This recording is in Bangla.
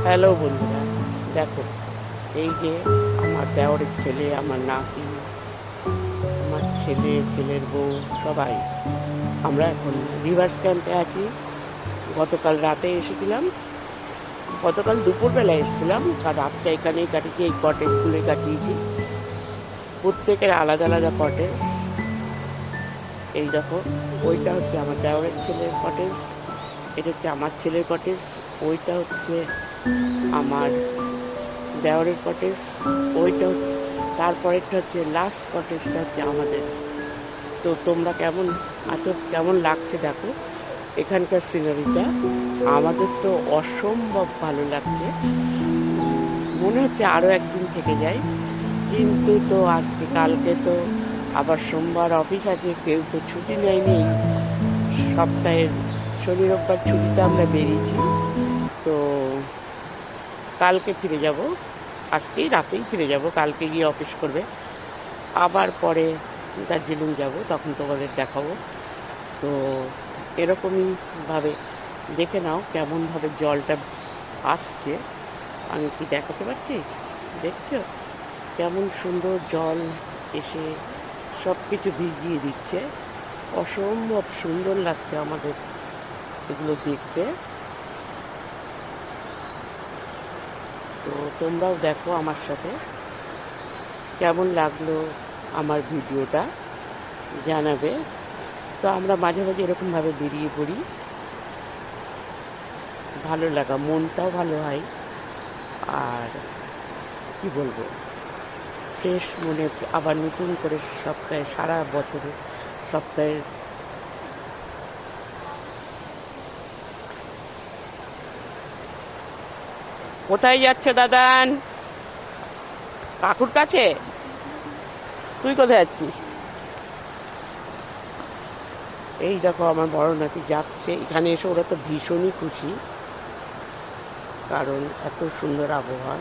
হ্যালো বন্ধুরা, দেখো এই যে আমার দেওরের ছেলে, আমার নাতি, আমার ছেলে, ছেলের বউ, সবাই আমরা এখন রিভার্স ক্যাম্পে আছি। গতকাল রাতে এসেছিলাম, গতকাল দুপুরবেলায় এসেছিলাম, আর রাতটা এখানেই কাটিয়েছি, এই কটেজগুলোই কাটিয়েছি। প্রত্যেকের আলাদা আলাদা কটেজ। এই দেখো, ওইটা হচ্ছে আমার দেওরের ছেলের কটেজ, এটা হচ্ছে আমার ছেলের কটেজ, ওইটা হচ্ছে আমার দেওরের কটেজ, ওইটা হচ্ছে, তারপরেরটা হচ্ছে লাস্ট কটেজটা হচ্ছে আমাদের। তো তোমরা কেমন আছো, কেমন লাগছে দেখো এখানকার সিনারিটা। আমাদের তো অসম্ভব ভালো লাগছে, মনে হচ্ছে আরও একদিন থেকে যাই। কিন্তু তো আজকে কালকে তো আবার সোমবার অফিস আছে, কেউ তো ছুটি নেয়নি। সপ্তাহের শনি রোববার ছুটিতে আমরা বেরিয়েছি। তো কালকে ফিরে যাব, আজকেই রাতেই ফিরে যাব, কালকে গিয়ে অফিস করবে। আবার পরে দার্জিলিং যাব, তখন তোমাদের দেখাবো। তো এরকমই ভাবে দেখে নাও কেমনভাবে জলটা আসছে। আমি কি দেখাতে পারছি? দেখছো কেমন সুন্দর জল এসে সব কিছু ভিজিয়ে দিচ্ছে। অসম্ভব সুন্দর লাগছে আমাদের এগুলো দেখতে। তো তোমরাও দেখো আমার সাথে, কেমন লাগলো আমার ভিডিওটা জানাবে। তো আমরা মাঝে মাঝে এরকমভাবে বেরিয়ে পড়ি, ভালো লাগা, মনটাও ভালো হয়। আর কি বলবো, ফ্রেশ মনে আবার নতুন করে সপ্তাহে, সারা বছরে সপ্তাহে। কোথায় যাচ্ছে দাদান? কাকুর কাছে? তুই কোথায় যাচ্ছিস? এই দেখো আমার বড় নাতি যাচ্ছে, এখানে এসে ওরা তো ভীষণই খুশি, কারণ এত সুন্দর আবহাওয়া।